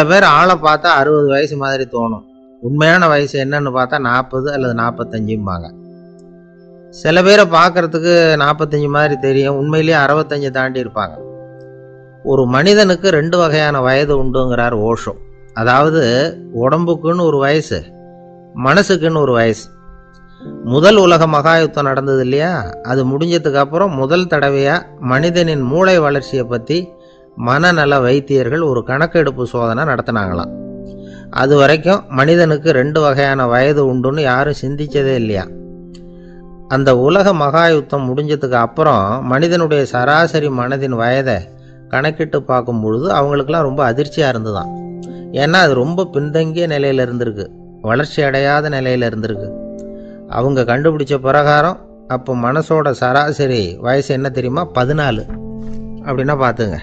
பேர் ஆளை பார்த்தா 60 வயசு மாதிரி தோணும். உண்மையான வயசு என்னன்னு பார்த்தா 40 அல்லது 45ம்பாங்க. சில பேரை பார்க்கறதுக்கு 45 மாதிரி தெரியும், உண்மையிலேயே 65 தாண்டி இருப்பாங்க. ஒரு மனிதனுக்கு 2 வகையான வயது உண்டுங்கிறார் ஓஷோ. அதாவது உடம்புக்குன்னு ஒரு வயசு, மனசுக்குன்னு ஒரு வயசு. முதல் உலக மகா யுத்தம் நடந்தது இல்லையா, அது முடிஞ்சதுக்கு அப்புறம் முதல் தடவையா மனிதனின் மூளை வளர்ச்சியை பற்றி மனநல வைத்தியர்கள் ஒரு கணக்கெடுப்பு சோதனை நடத்தினாங்களாம். அது வரைக்கும் மனிதனுக்கு 2 வகையான வயது உண்டுன்னு யாரும் சிந்திச்சதே இல்லையா. அந்த உலக மகா யுத்தம் முடிஞ்சதுக்கு அப்புறம் மனிதனுடைய சராசரி மனதின் வயதை கணக்கிட்டு பார்க்கும் பொழுது அவங்களுக்கெல்லாம் ரொம்ப அதிர்ச்சியாக இருந்துதான். ஏன்னா அது ரொம்ப பின்தங்கிய நிலையில் இருந்திருக்கு, வளர்ச்சி அடையாத நிலையில் இருந்திருக்கு. அவங்க கண்டுபிடிச்ச பிரகாரம் அப்போ மனசோட சராசரி வயசு என்ன தெரியுமா? 14. அப்படின்னா பார்த்துங்க,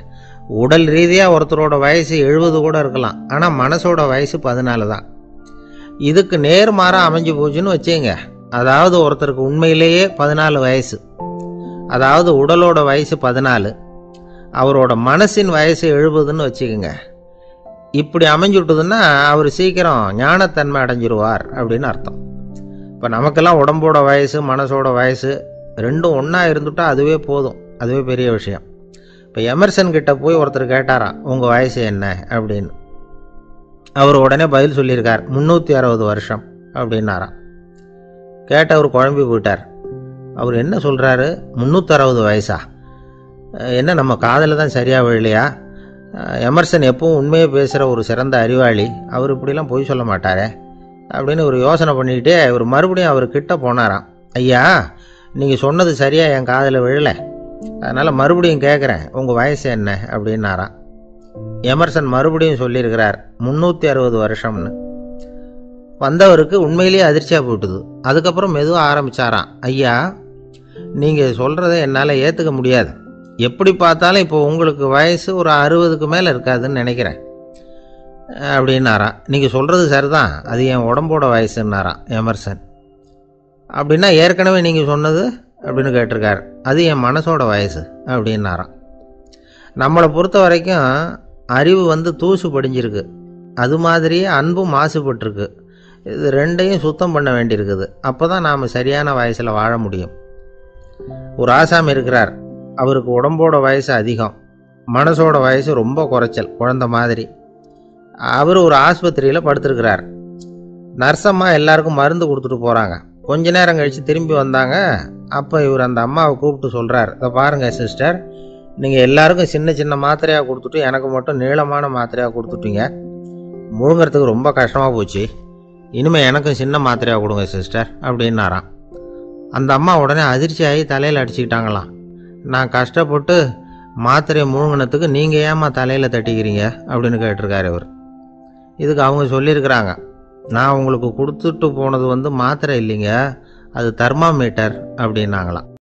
உடல் ரீதியாக ஒருத்தரோட வயசு 70 கூட இருக்கலாம், ஆனால் மனசோட வயசு 14 தான். இதுக்கு நேர்மாறாக அமைஞ்சு போச்சுன்னு வச்சுங்க. அதாவது ஒருத்தருக்கு உண்மையிலேயே 14 வயசு, அதாவது உடலோட வயசு 14, அவரோட மனசின் வயசு 70ன்னு வச்சுக்கோங்க. இப்படி அமைஞ்சுட்டுதுன்னா அவர் சீக்கிரம் ஞானத்தன்மை அடைஞ்சிருவார் அப்படின்னு அர்த்தம். இப்போ நமக்கெல்லாம் உடம்போட வயசு மனசோட வயசு ரெண்டும் ஒன்றா இருந்துட்டா அதுவே போதும், அதுவே பெரிய விஷயம். இப்போ எமர்சன் கிட்ட போய் ஒருத்தர் கேட்டாராம், உங்கள் வயசு என்ன அப்படின்னு. அவர் உடனே பதில் சொல்லியிருக்கார், 360 வருஷம் அப்படின்னாராம். கேட்டவர் குழம்பி போயிட்டார். அவர் என்ன சொல்கிறாரு, 360 வயசா? என்ன நம்ம காதில் தான் சரியாக விழலையா? எமர்சன் எப்பவும் உண்மையை பேசுகிற ஒரு சிறந்த அறிவாளி, அவர் இப்படிலாம் பொய் சொல்ல மாட்டாரே அப்படின்னு ஒரு யோசனை பண்ணிக்கிட்டே இவர் மறுபடியும் அவர் கிட்ட போனாராம். ஐயா, நீங்கள் சொன்னது சரியாக என் காதில் விழலை, அதனால் மறுபடியும் கேட்குறேன், உங்கள் வயசு என்ன அப்படின்னாராம். எமர்சன் மறுபடியும் சொல்லியிருக்கிறார் 360 வருஷம்னு. வந்தவருக்கு உண்மையிலேயே அதிர்ச்சியாக போட்டுது. அதுக்கப்புறம் மெதுவாக ஆரம்பித்தாராம், ஐயா நீங்கள் சொல்கிறத என்னால் ஏற்றுக்க முடியாது. எப்படி பார்த்தாலும் இப்போ உங்களுக்கு வயசு ஒரு 60க்கு மேலே இருக்காதுன்னு நினைக்கிறேன் அப்படின்னாராம். நீங்கள் சொல்கிறது சரிதான், அது என் உடம்போட வயசுன்னாராம் எமர்சன். அப்படின்னா ஏற்கனவே நீங்கள் சொன்னது அப்படின்னு கேட்டிருக்காரு, அது என் மனசோட வயசு அப்படின்னாராம். நம்மளை பொறுத்த வரைக்கும் அறிவு தூசு படிஞ்சிருக்கு, அது மாதிரியே அன்பும் மாசுபட்டிருக்கு. இது ரெண்டையும் சுத்தம் பண்ண வேண்டியிருக்குது. அப்போ தான் நாம் சரியான வயசில் வாழ முடியும். ஒரு ஆசாமி இருக்கிறார், அவருக்கு உடம்போட வயசு அதிகம், மனசோட வயசு ரொம்ப குறைச்சல், குழந்த மாதிரி. அவர் ஒரு ஆஸ்பத்திரியில் படுத்திருக்கிறார். நர்ஸம்மா எல்லாருக்கும் மருந்து கொடுத்துட்டு போகிறாங்க. கொஞ்ச நேரம் கழித்து திரும்பி வந்தாங்க. அப்போ இவர் அந்த அம்மாவை கூப்பிட்டு சொல்கிறார், இதை பாருங்கள் சிஸ்டர், நீங்கள் எல்லாருக்கும் சின்ன சின்ன மாத்திரையாக கொடுத்துட்டு எனக்கு மட்டும் நீளமான மாத்திரையாக கொடுத்துட்டீங்க. முழுங்கிறதுக்கு ரொம்ப கஷ்டமாக போச்சு. இனிமேல் எனக்கும் சின்ன மாத்திரையாக கொடுங்க சிஸ்டர் அப்படின்னாராம். அந்த அம்மா உடனே அதிர்ச்சியாகி தலையில் அடிச்சுக்கிட்டாங்களாம். நான் கஷ்டப்பட்டு மாத்திரையை முழுங்கினத்துக்கு நீங்கள் ஏமா தலையில் தட்டிக்கிறீங்க அப்படின்னு கேட்டிருக்காரு இவர். இதுக்கு அவங்க சொல்லியிருக்கிறாங்க, நான் உங்களுக்கு கொடுத்துட்டு போனது மாத்திரை இல்லைங்க, அது தெர்மாமீட்டர் அப்படின்னாங்களாம்.